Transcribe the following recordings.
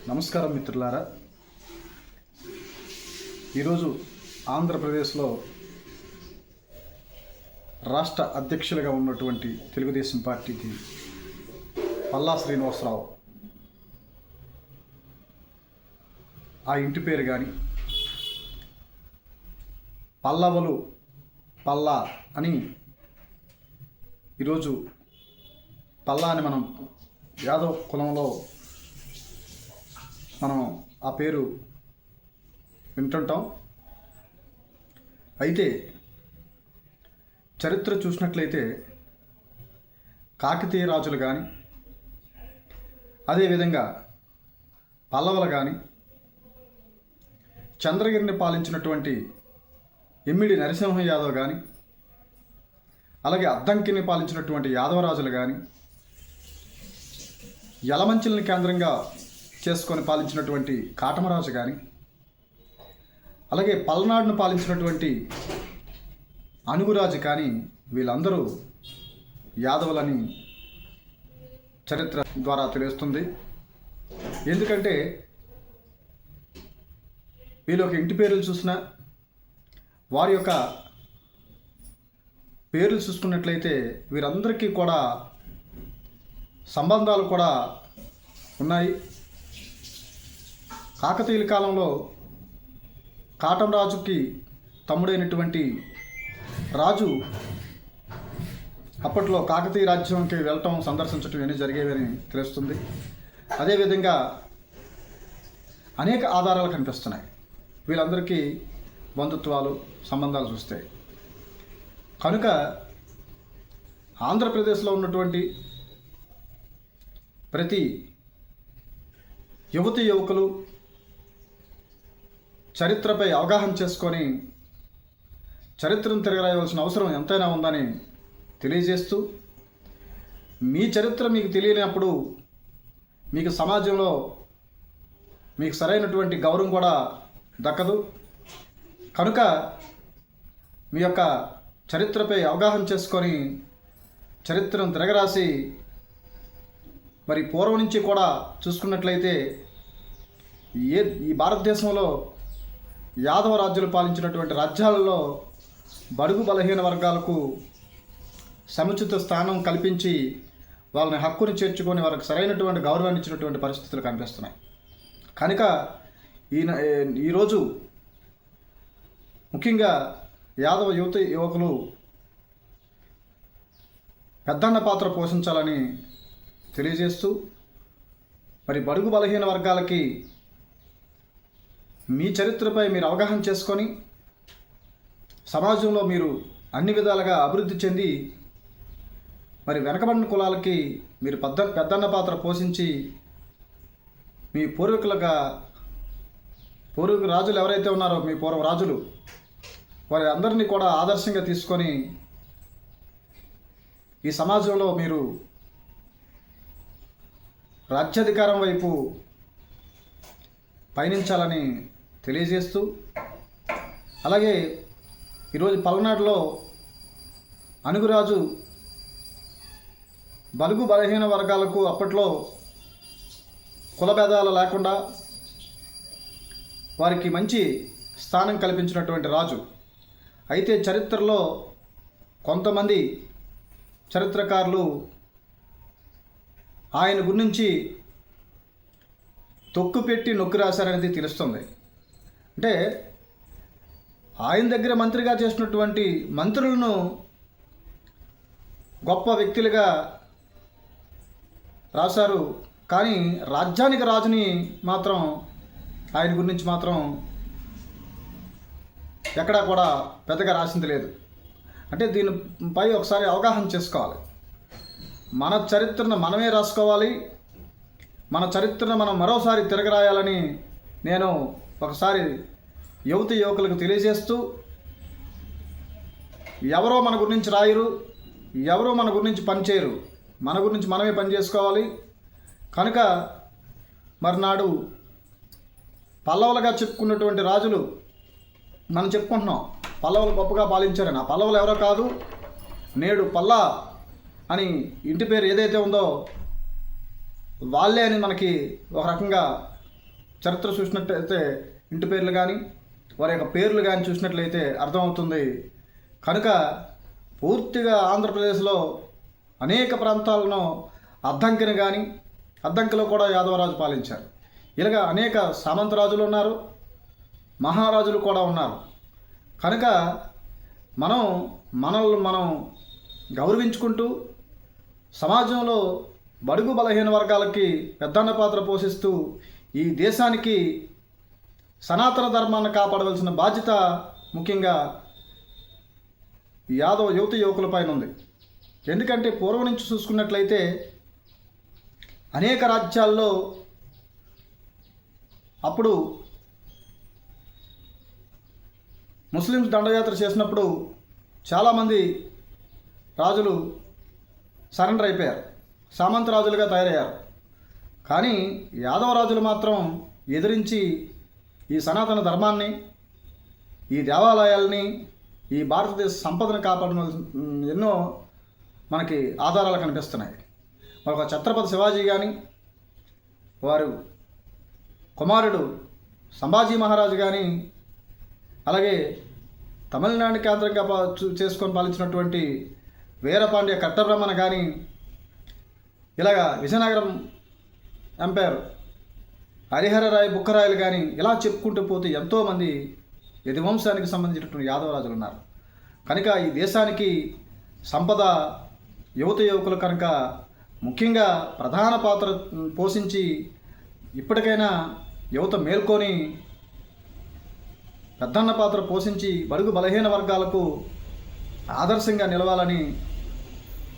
నమస్కారం మిత్రులారా. ఈరోజు ఆంధ్రప్రదేశ్లో రాష్ట్ర అధ్యక్షులుగా ఉన్నటువంటి తెలుగుదేశం పార్టీకి పల్లా శ్రీనివాసరావు ఆ ఇంటి పేరు కానీ పల్లవలు పల్లా అని ఈరోజు పల్లా అని మనం యాదవ్ కులంలో మనం ఆ పేరు వింటుంటాం. అయితే చరిత్ర చూసినట్లయితే కాకతీయ రాజులు కానీ అదేవిధంగా పల్లవులు కానీ చంద్రగిరిని పాలించినటువంటి ఎమ్మిడి నరసింహ యాదవ్ కానీ అలాగే అద్దంకిని పాలించినటువంటి యాదవరాజులు కానీ యలమంచిల్ని కేంద్రంగా చేసుకొని పాలించినటువంటి కాటమరాజు కానీ అలాగే పల్నాడును పాలించినటువంటి అనుగురాజు కానీ వీళ్ళందరూ యాదవులని చరిత్ర ద్వారా తెలుస్తుంది. ఎందుకంటే వీళ్ళ యొక్క ఇంటి పేర్లు చూసినా వారి యొక్క పేర్లు చూసుకున్నట్లయితే వీరందరికీ కూడా సంబంధాలు కూడా ఉన్నాయి. కాకతీయుల కాలంలో కాటమరాజుకి తమ్ముడైనటువంటి రాజు అప్పట్లో కాకతీయ రాజ్యంకి వెళ్ళటం సందర్శించడం ఇవన్నీ జరిగేవని తెలుస్తుంది. అదేవిధంగా అనేక ఆధారాలు కనిపిస్తున్నాయి వీళ్ళందరికీ బంధుత్వాలు సంబంధాలు చూస్తే. కనుక ఆంధ్రప్రదేశ్లో ఉన్నటువంటి ప్రతి యువతి యువకులు చరిత్రపై అవగాహన చేసుకొని చరిత్రను తిరగరాయవలసిన అవసరం ఎంతైనా ఉందని తెలియజేస్తూ, మీ చరిత్ర మీకు తెలియనప్పుడు మీకు సమాజంలో మీకు సరైనటువంటి గౌరవం కూడా దక్కదు. కనుక మీ యొక్క చరిత్రపై అవగాహన చేసుకొని చరిత్రను తిరగరాసి మరి పూర్వం నుంచి కూడా చూసుకున్నట్లయితే ఈ భారతదేశంలో యాదవ రాజ్యాలు పాలించినటువంటి రాజ్యాలలో బడుగు బలహీన వర్గాలకు సముచిత స్థానం కల్పించి వాళ్ళని హక్కుని చేర్చుకొని వాళ్ళకి సరైనటువంటి గౌరవాన్ని ఇచ్చినటువంటి పరిస్థితులు కనిపిస్తున్నాయి. కనుక ఈరోజు ముఖ్యంగా యాదవ యువకులు పెద్దన్న పాత్ర పోషించాలని తెలియజేస్తూ, మరి బడుగు బలహీన వర్గాలకి మీ చరిత్రపై మీరు అవగాహన చేసుకొని సమాజంలో మీరు అన్ని విధాలుగా అభివృద్ధి చెంది మరి వెనకబడిన కులాలకి మీరు పెద్దన్న పాత్ర పోషించి మీ పూర్వీకుల రాజులు ఎవరైతే ఉన్నారో మీ పూర్వ రాజులు వారి అందరినీ కూడా ఆదర్శంగా తీసుకొని ఈ సమాజంలో మీరు రాజ్యాధికారం వైపు పయనించాలని తెలియజేస్తూ, అలాగే ఈరోజు పల్నాడులో అనుగురాజు బలుగు బలహీన వర్గాలకు అప్పట్లో కులభేదాలు లేకుండా వారికి మంచి స్థానం కల్పించినటువంటి రాజు. అయితే చరిత్రలో కొంతమంది చరిత్రకారులు ఆయన గురించి తొక్కు పెట్టి నొక్కి రాశారనేది తెలుస్తుంది. అంటే ఆయన దగ్గర మంత్రిగా చేసినటువంటి మంత్రులను గొప్ప వ్యక్తులుగా రాశారు, కానీ రాజ్యానికి రాజుని మాత్రం ఆయన గురించి మాత్రం ఎక్కడా కూడా పెద్దగా రాసింది లేదు. అంటే దీనిపై ఒకసారి అవగాహన చేసుకోవాలి. మన చరిత్రను మనమే రాసుకోవాలి. మన చరిత్రను మనం మరోసారి తిరగరాయాలని నేను ఒకసారి యువతి యువకులకు తెలియజేస్తూ, ఎవరో మన గురించి రాయరు, ఎవరో మన గురించి పనిచేయరు, మన గురించి మనమే పని చేసుకోవాలి. కనుక మర్నాడు పల్లవులుగా చెప్పుకున్నటువంటి రాజులు మనం చెప్పుకుంటున్నాం పల్లవులు గొప్పగా పాలించారని. ఆ పల్లవులు ఎవరో కాదు, నేడు పల్లా అని ఇంటి పేరు ఏదైతే ఉందో వాళ్ళే అని మనకి ఒక రకంగా చరిత్ర చూసినట్లయితే ఇంటి పేర్లు కానీ వారి యొక్క పేర్లు కానీ చూసినట్లయితే అర్థమవుతుంది. కనుక పూర్తిగా ఆంధ్రప్రదేశ్లో అనేక ప్రాంతాలను అద్దంకిని కానీ అద్దంకిలో కూడా యాదవరాజు పాలించారు. ఇలాగా అనేక సామంతరాజులు ఉన్నారు, మహారాజులు కూడా ఉన్నారు. కనుక మనల్ని మనం గౌరవించుకుంటూ సమాజంలో బడుగు బలహీన వర్గాలకి పెద్దన్న పాత్ర పోషిస్తూ ఈ దేశానికి సనాతన ధర్మాన్ని కాపాడవలసిన బాధ్యత ముఖ్యంగా యాదవ యువత యువకులపైన ఉంది. ఎందుకంటే పూర్వం నుంచి చూసుకున్నట్లయితే అనేక రాజ్యాల్లో అప్పుడు ముస్లిమ్స్ దండయాత్ర చేసినప్పుడు చాలామంది రాజులు సరెండర్ అయిపోయారు, సామంత రాజులుగా తయారయ్యారు. కానీ యాదవ రాజులు మాత్రం ఎదిరించి ఈ సనాతన ధర్మాన్ని, ఈ దేవాలయాల్ని, ఈ భారతదేశ సంపదను కాపాడిన ఎన్నో మనకి ఆధారాలు కనిపిస్తున్నాయి. ఒక ఛత్రపతి శివాజీ కానీ వారు కుమారుడు సంభాజీ మహారాజు కానీ, అలాగే తమిళనాడు కేంద్రంగా చేసుకొని పాలించినటువంటి వీరపాండ్య కట్టబ్రహ్మణ కానీ, ఇలాగా విజయనగరం ఎంపైర్ హరిహరరాయ్ బుక్కరాయలు కానీ, ఇలా చెప్పుకుంటూ పోతే ఎంతోమంది యదువంశానికి సంబంధించినటువంటి యాదవరాజులు ఉన్నారు. కనుక ఈ దేశానికి సంపద యువత యువకులు కనుక ముఖ్యంగా ప్రధాన పాత్ర పోషించి ఇప్పటికైనా యువత మేల్కొని పెద్దన్న పాత్ర పోషించి బడుగు బలహీన వర్గాలకు ఆదర్శంగా నిలవాలని,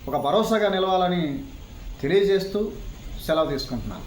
ఒక భరోసాగా నిలవాలని తెలియజేస్తూ సెలవు తీసుకుంటున్నాను.